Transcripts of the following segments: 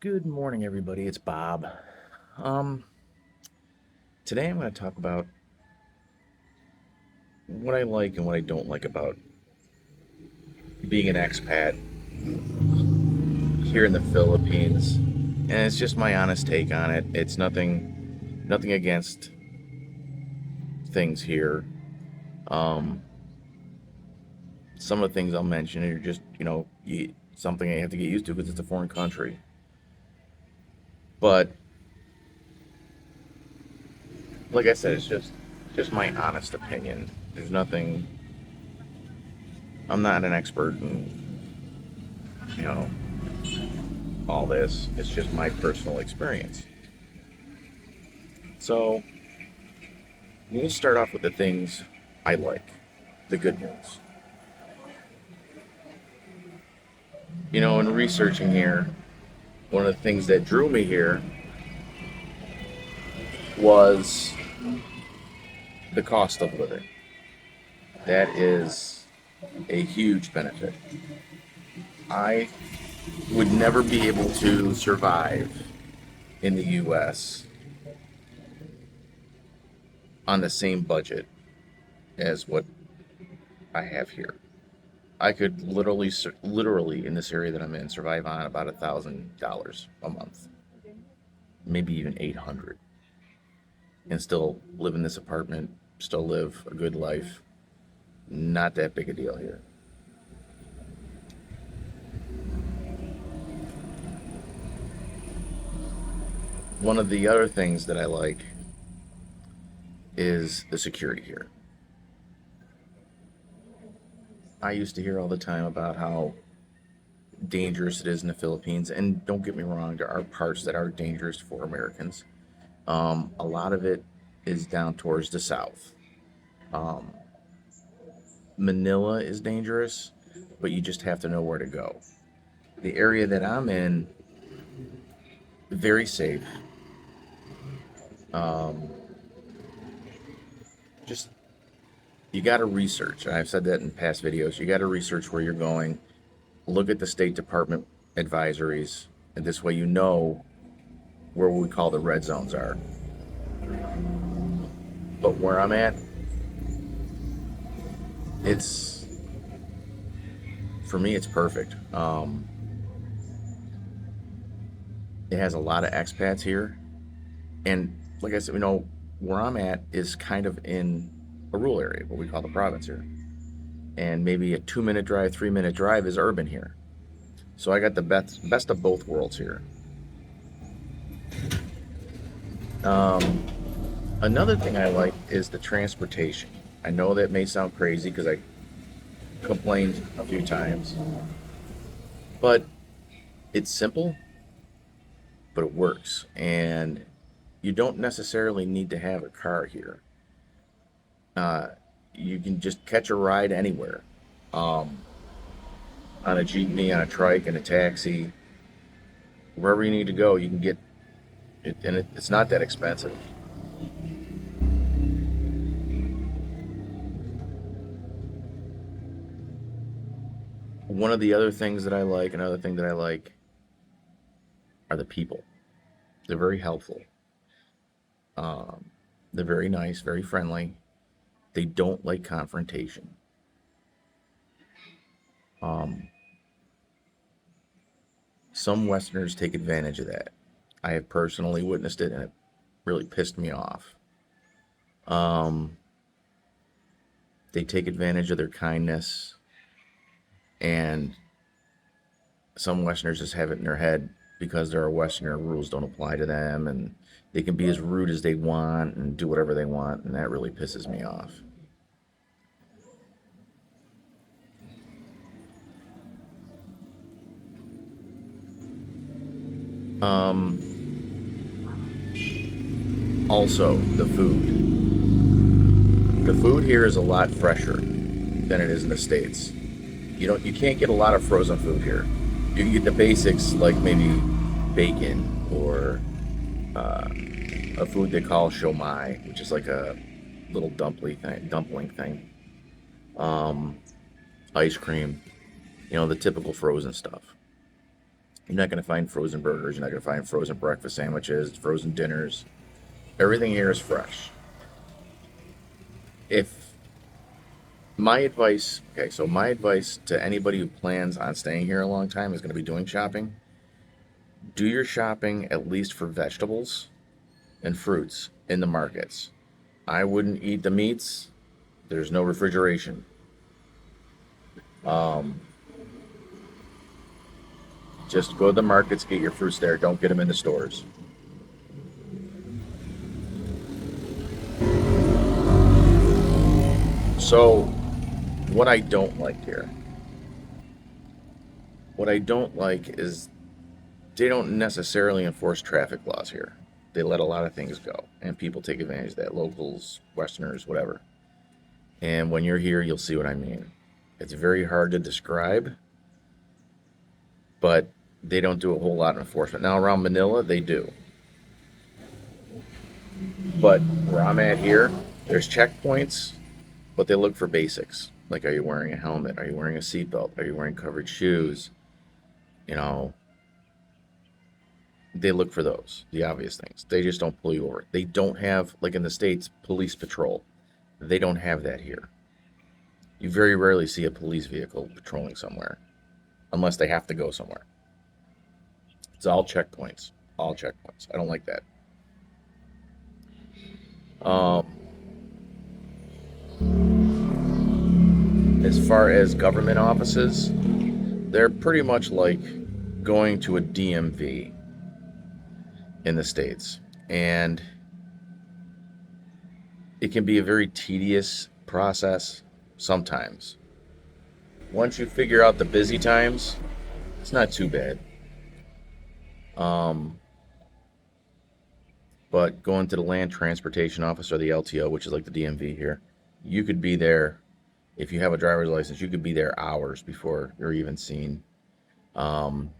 Good morning, everybody. It's Bob. Um, Today I'm going to talk about what I like and what I don't like about being an expat here in the Philippines. And it's just my honest take on it. It's nothing against things here. Um, some of the things I'll mention are just, something I have to get used to because it's a foreign country. But like I said, it's just my honest opinion. There's nothing. I'm not an expert in, you know, all this. It's just my personal experience. So, we'll start off with the things I like, the good news. In researching here, one of the things that drew me here was the cost of living. That is a huge benefit. I would never be able to survive in the US on the same budget as what I have here. I could literally in this area that I'm in, survive on about $1,000 a month, maybe even 800, and still live in this apartment, still live a good life. Not that big a deal here. One of the other things that I like is the security here. I used to hear all the time about how dangerous it is in the Philippines, and don't get me wrong, there are parts that are dangerous for Americans. A lot of it is down towards the south. Um, Manila is dangerous, but you just have to know where to go. The area that I'm in, very safe. Um, just you got to research. I've said that in past videos. You got to research where you're going. Look at the State Department advisories, and this way you know where we call the red zones are. But where I'm at, it's for me, it's perfect. It has a lot of expats here, and like I said, where I'm at is kind of in a rural area, what we call the province here, and maybe a 2 minute drive, 3 minute drive is urban here. So I got the best of both worlds here. Um, Another thing I like is the transportation. I know that may sound crazy because I complained a few times, but it's simple, but it works. And you don't necessarily need to have a car here. Uh, you can just catch a ride anywhere, um, on a jeepney, on a trike, in a taxi, wherever you need to go. You can get it, and it's not that expensive. One of the other things that I like, another thing that I like, are the people. They're very helpful. Um, they're very nice, very friendly. They don't like confrontation. Um, some Westerners take advantage of that. I have personally witnessed it, and it really pissed me off. Um, they take advantage of their kindness, and some Westerners just have it in their head because they're a Westerner, rules don't apply to them, and they can be as rude as they want and do whatever they want, and that really pisses me off. Um, Also, the food. The food here is a lot fresher than it is in the States. You can't get a lot of frozen food here. You can get the basics like maybe bacon or uh, a food they call shomai, which is like a little dumpling thing. Um, Ice cream, the typical frozen stuff. You're not going to find frozen burgers. You're not going to find frozen breakfast sandwiches, frozen dinners. Everything here is fresh. If my advice, okay, so my advice to anybody who plans on staying here a long time is going to be doing shopping. Do your shopping at least for vegetables and fruits in the markets. I wouldn't eat the meats. There's no refrigeration. Um, just go to the markets, get your fruits there. Don't get them in the stores. So, what I don't like here, what I don't like is they don't necessarily enforce traffic laws here. They let a lot of things go, and people take advantage of that. Locals, Westerners, whatever. And when you're here, you'll see what I mean. It's very hard to describe, but they don't do a whole lot of enforcement. Now, around Manila, they do. But where I'm at here, there's checkpoints, but they look for basics. Like, are you wearing a helmet? Are you wearing a seatbelt? Are you wearing covered shoes? You know, they look for those, the obvious things. They just don't pull you over. They don't have, like in the States, police patrol. They don't have that here. You very rarely see a police vehicle patrolling somewhere unless they have to go somewhere. It's all checkpoints. All checkpoints. I don't like that. Um, as far as government offices, they're pretty much like going to a DMV in the States. And it can be a very tedious process sometimes. Once you figure out the busy times, it's not too bad. Um, but going to the Land Transportation Office or the LTO, which is like the DMV here, you could be there. If you have a driver's license, you could be there hours before you're even seen. Um,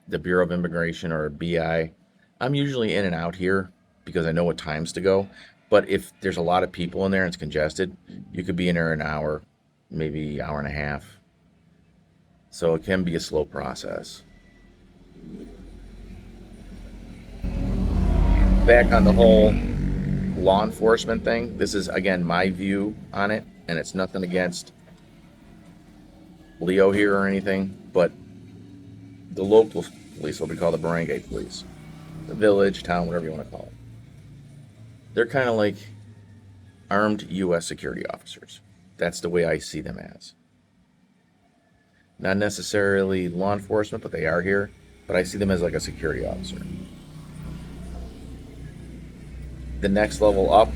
the Bureau of Immigration or BI, I'm usually in and out here because I know what times to go. But if there's a lot of people in there and it's congested, you could be in there an hour, maybe hour and a half. So it can be a slow process. Back on the whole law enforcement thing, this is again my view on it, and it's nothing against Leo here or anything, but the local police, what we call the barangay police, the village, town, whatever you want to call it, they're kind of like armed U.S. security officers. That's the way I see them as. Not necessarily law enforcement, but they are here. But I see them as like a security officer. The next level up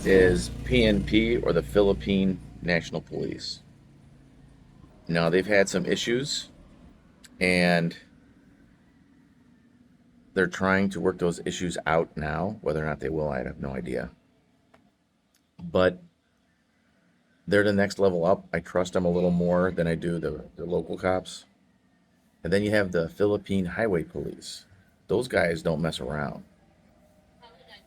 is PNP, or the Philippine National Police. Now, they've had some issues, and they're trying to work those issues out now. Whether or not they will, I have no idea. But they're the next level up. I trust them a little more than I do the local cops. And then you have the Philippine Highway Police. Those guys don't mess around.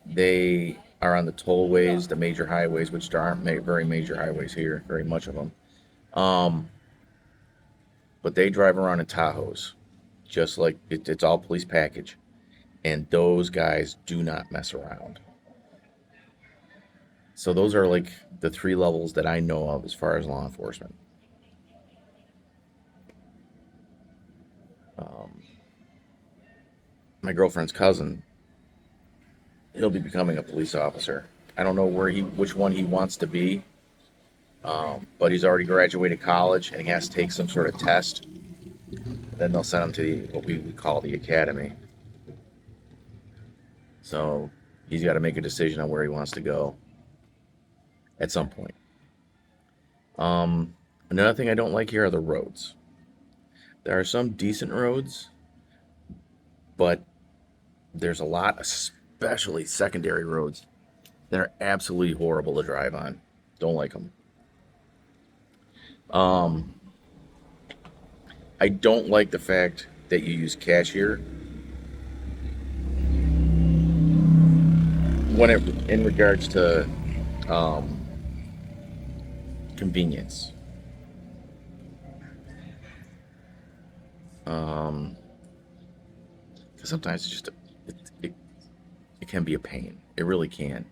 They are on the tollways, the major highways, which there aren't very major highways here, very much of them. Um, but they drive around in Tahoes, just like it's all police package. And those guys do not mess around. So those are like the three levels that I know of as far as law enforcement. Um, my girlfriend's cousin, he'll be becoming a police officer. I don't know which one he wants to be, but he's already graduated college and he has to take some sort of test. Then they'll send him to what we would call the academy. So he's got to make a decision on where he wants to go at some point. Another thing I don't like here are the roads. There are some decent roads, but there's a lot, especially secondary roads, that are absolutely horrible to drive on. Don't like them. Um, I don't like the fact that you use cash here when in regards to um, convenience. Um, 'Cause sometimes it's just it, it it can be a pain. It really can.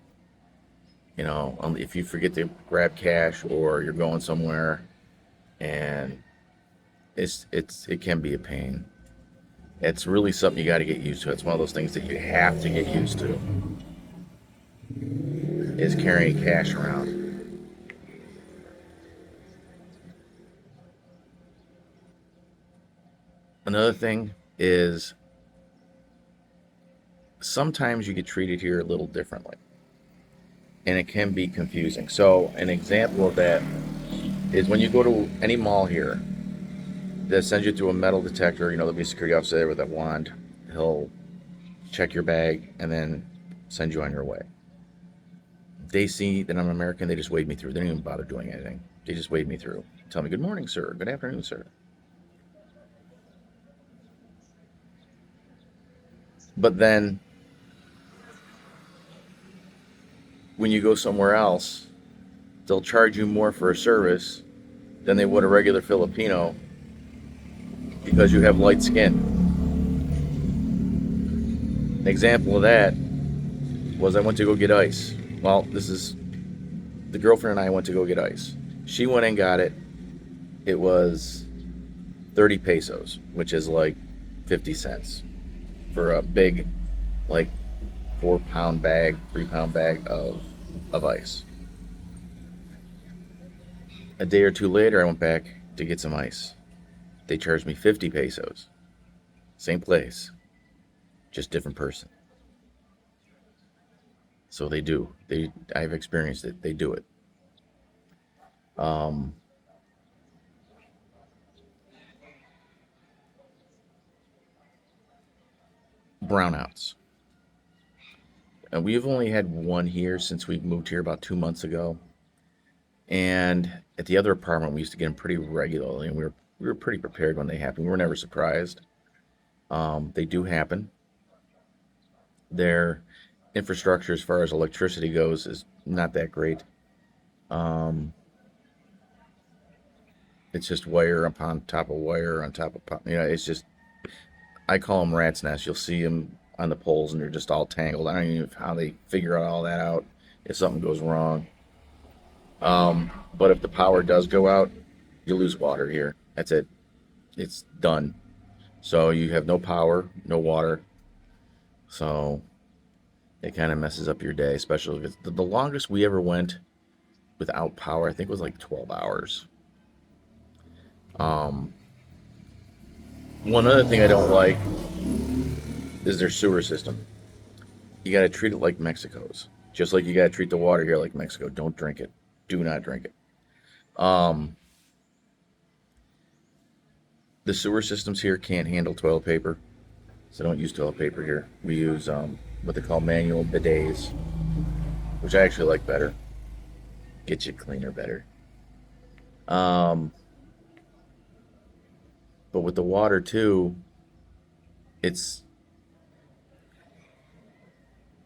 If you forget to grab cash or you're going somewhere and it can be a pain. It's really something you got to get used to. It's one of those things that you have to get used to is carrying cash around. Another thing is sometimes you get treated here a little differently and it can be confusing. So an example of that is when you go to any mall here, that sends you through a metal detector. There'll be a security officer there with a wand. He'll check your bag and then send you on your way. They see that I'm American, they just wave me through. They don't even bother doing anything. They just wave me through. Tell me, good morning, sir. Good afternoon, sir. But then when you go somewhere else, they'll charge you more for a service than they would a regular Filipino because you have light skin. An example of that was I went to go get ice. Well, this is the girlfriend and I went to go get ice. She went and got it. It was 30 pesos, which is like 50 cents for a big, like 4 pound bag, 3 pound bag of ice. A day or two later, I went back to get some ice. They charged me 50 pesos. Same place, just different person. So they do. I've experienced it. They do it. Um, Brownouts. And we've only had one here since we moved here about 2 months ago. And at the other apartment, we used to get them pretty regularly, and we were pretty prepared when they happened. We were never surprised. They do happen. Their infrastructure, as far as electricity goes, is not that great. Um, it's just wire upon top of wire on top of, it's just, I call them rat's nests. You'll see them on the poles and they're just all tangled. I don't even know how they figure all that out if something goes wrong. But if the power does go out, you lose water here. That's it. It's done. So you have no power, no water. So it kind of messes up your day, especially if it's the longest we ever went without power, I think was like 12 hours. Um, One other thing I don't like is their sewer system. You got to treat it like Mexico's. Just like you got to treat the water here like Mexico. Don't drink it. Do not drink it. Um, the sewer systems here can't handle toilet paper, so don't use toilet paper here. We use what they call manual bidets, which I actually like better. Get you cleaner better. Um, but with the water too, it's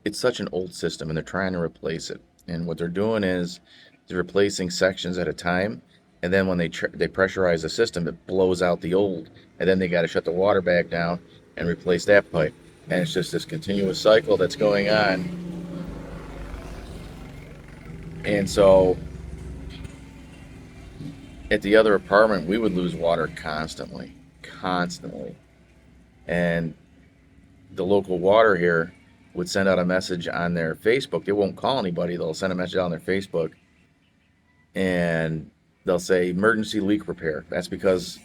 it's such an old system, and they're trying to replace it. And what they're doing is they're replacing sections at a time, and then when they pressurize the system, it blows out the old, and then they got to shut the water back down and replace that pipe. And it's just this continuous cycle that's going on. And so at the other apartment, we would lose water constantly, constantly. And the local water here would send out a message on their Facebook. They won't call anybody. They'll send a message out on their Facebook and they'll say emergency leak repair. That's because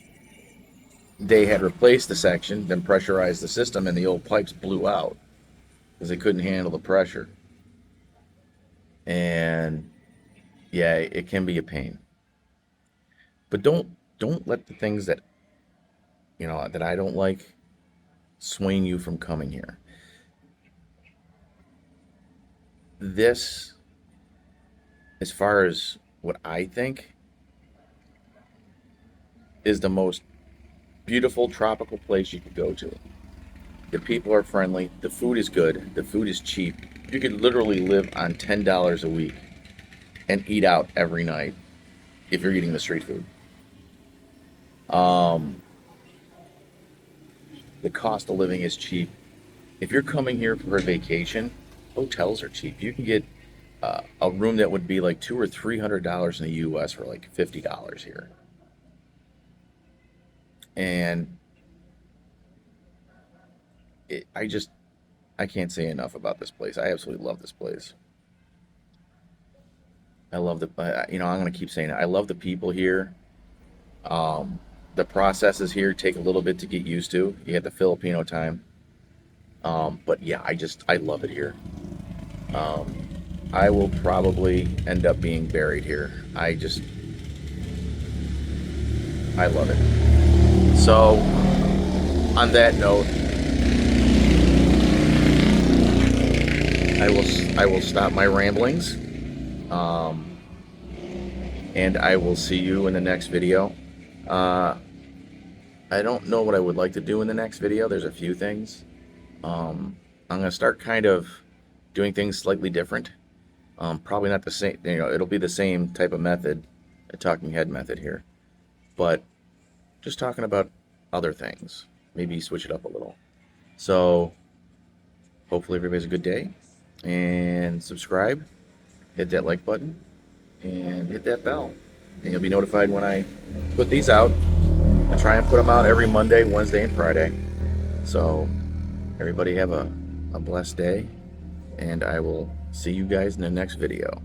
they had replaced the section, then pressurized the system, and the old pipes blew out because they couldn't handle the pressure. And yeah, it can be a pain. But don't let the things that I don't like swing you from coming here. This, as far as what I think, is the most beautiful tropical place you could go to. The people are friendly. The food is good. The food is cheap. You could literally live on $10 a week and eat out every night if you're eating the street food. Um, the cost of living is cheap. If you're coming here for a vacation, hotels are cheap. You can get a room that would be like $200 or $300 in the U.S. for like $50 here. And I can't say enough about this place. I absolutely love this place. I love I'm gonna keep saying it. I love the people here. Um, the processes here take a little bit to get used to. You have the Filipino time. But yeah, I love it here. Um, I will probably end up being buried here. I love it. So, on that note, I will stop my ramblings, um, and I will see you in the next video. Uh, I don't know what I would like to do in the next video. There's a few things. I'm gonna start kind of doing things slightly different. Probably not the same. It'll be the same type of method, a talking head method here, but just talking about other things. Maybe switch it up a little. So hopefully everybody's a good day, and subscribe, hit that like button, and hit that bell, and you'll be notified when I put these out. I try and put them out every Monday, Wednesday, and Friday. So everybody have a blessed day, and I will see you guys in the next video.